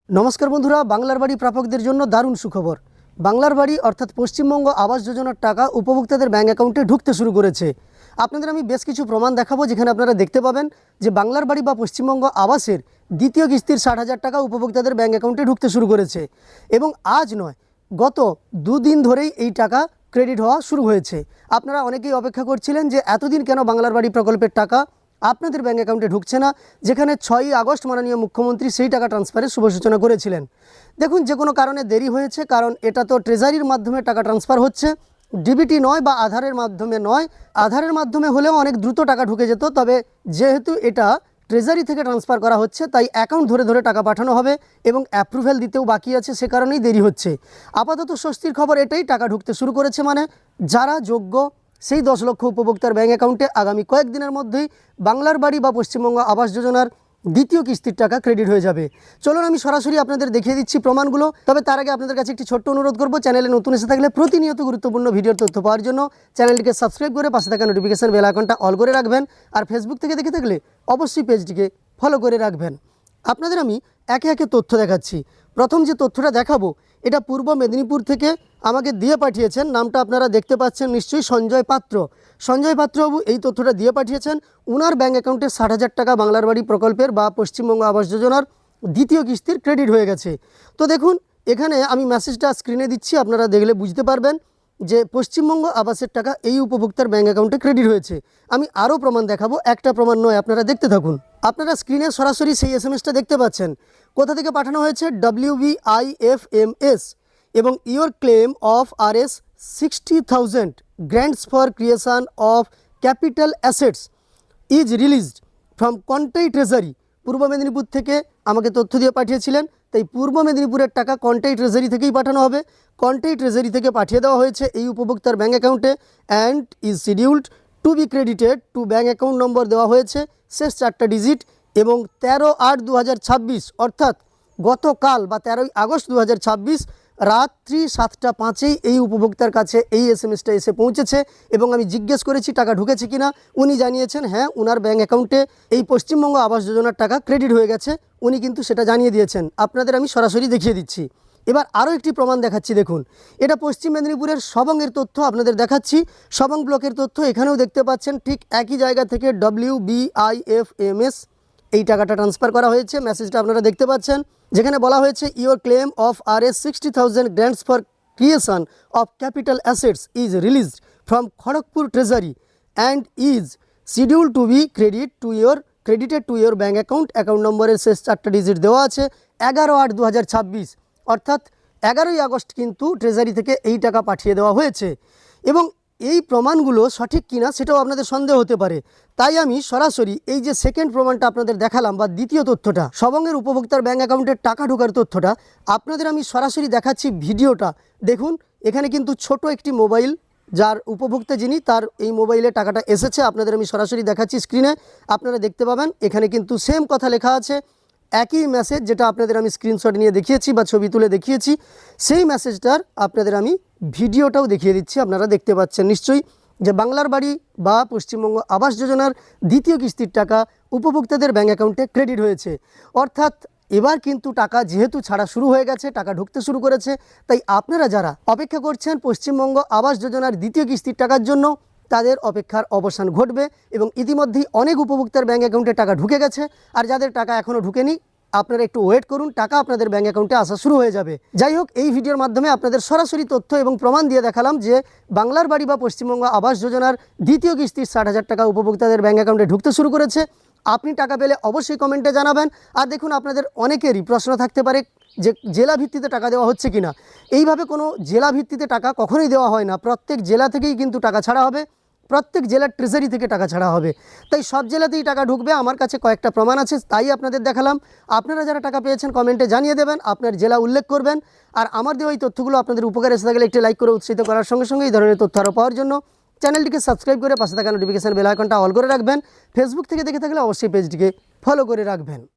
নমস্কার বন্ধুরা, বাংলার বাড়ি প্রাপকদের জন্য দারুণ সুখবর। বাংলার বাড়ি অর্থাৎ পশ্চিমবঙ্গ আবাস যোজনার টাকা উপভোক্তাদের ব্যাঙ্ক অ্যাকাউন্টে ঢুকতে শুরু করেছে। আপনাদের আমি বেশ কিছু প্রমাণ দেখাবো, যেখানে আপনারা দেখতে পাবেন যে বাংলার বাড়ি বা পশ্চিমবঙ্গ আবাসের দ্বিতীয় কিস্তির 60,000 টাকা উপভোক্তাদের ব্যাঙ্ক অ্যাকাউন্টে ঢুকতে শুরু করেছে। এবং আজ নয়, গত দুদিন ধরেই এই টাকা ক্রেডিট হওয়া শুরু হয়েছে। আপনারা অনেকেই অপেক্ষা করছিলেন যে এতদিন কেন বাংলার বাড়ি প্রকল্পের টাকা আপনাদের ব্যাঙ্ক অ্যাকাউন্টে ঢুকছে না, যেখানে 6ই আগস্ট মাননীয় মুখ্যমন্ত্রী সেই টাকা ট্রান্সফারের শুভ সূচনা করেছিলেন। দেখুন, যে কোনো কারণে দেরি হয়েছে, কারণ এটা তো ট্রেজারির মাধ্যমে টাকা ট্রান্সফার হচ্ছে, ডিবিটি নয় বা আধারের মাধ্যমে নয়। আধারের মাধ্যমে হলেও অনেক দ্রুত টাকা ঢুকে যেত, তবে যেহেতু এটা ট্রেজারি থেকে ট্রান্সফার করা হচ্ছে, তাই অ্যাকাউন্ট ধরে ধরে টাকা পাঠানো হবে এবং অ্যাপ্রুভ্যাল দিতেও বাকি আছে, সে কারণেই দেরি হচ্ছে। আপাতত স্বস্তির খবর এটাই, টাকা ঢুকতে শুরু করেছে, মানে যারা যোগ্য সেই 10 লক্ষ উপভোক্তার ব্যাঙ্ক অ্যাকাউন্টে আগামী কয়েকদিনের মধ্যেই বাংলার বাড়ি বা পশ্চিমবঙ্গ আবাস যোজনার দ্বিতীয় কিস্তির টাকা ক্রেডিট হয়ে যাবে। চলুন আমি সরাসরি আপনাদের দেখিয়ে দিচ্ছি প্রমাণগুলো। তবে তার আগে আপনাদের কাছে একটি ছোট্ট অনুরোধ করব, চ্যানেলে নতুন এসে থাকলে প্রতিনিয়ত গুরুত্বপূর্ণ ভিডিওর তথ্য পাওয়ার জন্য চ্যানেলটিকে সাবস্ক্রাইব করে পাশে থাকা নোটিফিকেশন বেল আইকনটা অল করে রাখবেন। আর ফেসবুক থেকে দেখে থাকলে অবশ্যই পেজটিকে ফলো করে রাখবেন। আপনাদের আমি একে একে তথ্য দেখাচ্ছি। প্রথম যে তথ্যটা দেখাবো, এটা পূর্ব মেদিনীপুর থেকে আমাকে দিয়ে পাঠিয়েছেন। নামটা আপনারা দেখতে পাচ্ছেন নিশ্চয়ই, সঞ্জয় পাত্র। সঞ্জয় পাত্রবাবু এই তথ্যটা দিয়ে পাঠিয়েছেন। উনার ব্যাঙ্ক অ্যাকাউন্টে 60,000 টাকা বাংলার বাড়ি প্রকল্পের বা পশ্চিমবঙ্গ আবাস যোজনার দ্বিতীয় কিস্তির ক্রেডিট হয়ে গেছে। তো দেখুন, এখানে আমি মেসেজটা স্ক্রিনে দিচ্ছি, আপনারা দেখলে বুঝতে পারবেন যে পশ্চিমবঙ্গ আবাসের টাকা এই উপভোক্তার ব্যাঙ্ক অ্যাকাউন্টে ক্রেডিট হয়েছে। আমি আরও প্রমাণ দেখাবো, একটা প্রমাণ নয়, আপনারা দেখতে থাকুন। আপনারা স্ক্রিনে সরাসরি সেই এসএমএসটা দেখতে পাচ্ছেন। কোথা থেকে পাঠানো হয়েছে? WBIFMS এবং your claim of RS 60,000 grants for creation of capital assets is released from Contai treasury. পূর্ব মেদিনীপুর থেকে আমাকে তথ্য দিয়ে পাঠিয়েছিলেন, তাই পূর্ব মেদিনীপুরের টাকা কন্টাই ট্রেজারি থেকেই পাঠানো হবে। কন্টাই ট্রেজারি থেকে পাঠিয়ে দেওয়া হয়েছে এই উপভোক্তার ব্যাঙ্ক অ্যাকাউন্টে and is scheduled to be credited to bank account number দেওয়া হয়েছে, শেষ 4টা ডিজিট, এবং 13/8/2026 অর্থাৎ গতকাল বা 13ই আগস্ট 2026 রাত্রি 7:05 এই উপভোক্তার কাছে এই এসএমএসটা এসে পৌঁছেছে। এবং আমি জিজ্ঞেস করেছি টাকা ঢুকেছে কিনা, উনি জানিয়েছেন হ্যাঁ, উনার ব্যাঙ্ক অ্যাকাউন্টে এই পশ্চিমবঙ্গ আবাস যোজনার টাকা ক্রেডিট হয়ে গেছে। উনি কিন্তু সেটা জানিয়ে দিয়েছেন। আপনাদের আমি সরাসরি দেখিয়ে দিচ্ছি। এবার আরও একটি প্রমাণ দেখাচ্ছি। দেখুন, এটা পশ্চিম মেদিনীপুরের সবংয়ের তথ্য আপনাদের দেখাচ্ছি। সবং ব্লকের তথ্য এখানেও দেখতে পাচ্ছেন, ঠিক একই জায়গা থেকে WBIFMS এই টাকাটা ট্রান্সফার করা হয়েছে। মেসেজটা আপনারা দেখতে পাচ্ছেন, যেখানে বলা হয়েছে your claim of RS 60,000 grants for creation of capital assets is released from Kharagpur treasury and is schedule to be credited to your bank account নম্বরের শেষ 4টা ডিজিট দেওয়া আছে 11/8/2026 অর্থাৎ 11ই আগস্ট কিন্তু ট্রেজারি থেকে এই টাকা পাঠিয়ে দেওয়া হয়েছে। এবং এই প্রমাণগুলো সঠিক কিনা সেটাও আপনাদের সন্দেহ হতে পারে, তাই আমি সরাসরি এই যে সেকেন্ড প্রমাণটা আপনাদের দেখালাম বা দ্বিতীয় তথ্যটা, সবংয়ের উপভোক্তার ব্যাঙ্ক অ্যাকাউন্টের টাকা ঢোকার তথ্যটা আপনাদের আমি সরাসরি দেখাচ্ছি। ভিডিওটা দেখুন, এখানে কিন্তু ছোট একটি মোবাইল, যার উপভোক্তা যিনি, তার এই মোবাইলে টাকাটা এসেছে। আপনাদের আমি সরাসরি দেখাচ্ছি স্ক্রিনে, আপনারা দেখতে পাবেন। এখানে কিন্তু সেম কথা লেখা আছে, একই মেসেজ যেটা আপনাদের আমি স্ক্রিনশট নিয়ে দেখিয়েছি বা ছবি তুলে দেখিয়েছি, সেই মেসেজটার আপনাদের আমি ভিডিওটাও দেখিয়ে দিচ্ছি। আপনারা দেখতে পাচ্ছেন নিশ্চয়ই যে বাংলার বাড়ি বা পশ্চিমবঙ্গ আবাস যোজনার দ্বিতীয় কিস্তির টাকা উপভোক্তাদের ব্যাঙ্ক অ্যাকাউন্টে ক্রেডিট হয়েছে। অর্থাৎ এবার কিন্তু টাকা যেহেতু ছাড়া শুরু হয়ে গেছে, টাকা ঢুকতে শুরু করেছে, তাই আপনারা যারা অপেক্ষা করছেন পশ্চিমবঙ্গ আবাস যোজনার দ্বিতীয় কিস্তির টাকার জন্য, তাদের অপেক্ষার অবসান ঘটবে। এবং ইতিমধ্যেই অনেক উপভোক্তার ব্যাঙ্ক অ্যাকাউন্টে টাকা ঢুকে গেছে, আর যাদের টাকা এখনও ঢুকেনি আপনারা একটু ওয়েট করুন, টাকা আপনাদের ব্যাঙ্ক অ্যাকাউন্টে আসা শুরু হয়ে যাবে। যাই হোক, এই ভিডিওর মাধ্যমে আপনাদের সরাসরি তথ্য এবং প্রমাণ দিয়ে দেখালাম যে বাংলার বাড়ি বা পশ্চিমবঙ্গ আবাস যোজনার দ্বিতীয় কিস্তির 60,000 টাকা উপভোক্তাদের ব্যাঙ্ক অ্যাকাউন্টে ঢুকতে শুরু করেছে। আপনি টাকা পেলে অবশ্যই কমেন্টে জানাবেন। আর দেখুন, আপনাদের অনেকেরই প্রশ্ন থাকতে পারে যে জেলা ভিত্তিতে টাকা দেওয়া হচ্ছে কিনা। এইভাবে কোনো জেলা ভিত্তিতে টাকা কখনোই দেওয়া হয় না, প্রত্যেক জেলা থেকেই কিন্তু টাকা ছাড়া হবে, প্রত্যেক জেলার ট্রেজারি থেকে টাকা ছাড়া হবে। তাই সব জেলাতেই টাকা ঢুকবে, আমার কাছে কয়েকটা প্রমাণ আছে, তাই আপনাদের দেখালাম। আপনারা যারা টাকা পেয়েছেন কমেন্টে জানিয়ে দেবেন, আপনার জেলা উল্লেখ করবেন। আর আমার দেওয়া এই তথ্যগুলো আপনাদের উপকারে এসে থাকলে একটি লাইক করে উৎসাহিত করার সঙ্গে সঙ্গে এই ধরনের তথ্য আরও পাওয়ার জন্য চ্যানেলটিকে সাবস্ক্রাইব করে পাশে থাকা নোটিফিকেশন বেল আইকনটা অল করে রাখবেন। ফেসবুক থেকে দেখে থাকলে অবশ্যই পেজটিকে ফলো করে রাখবেন।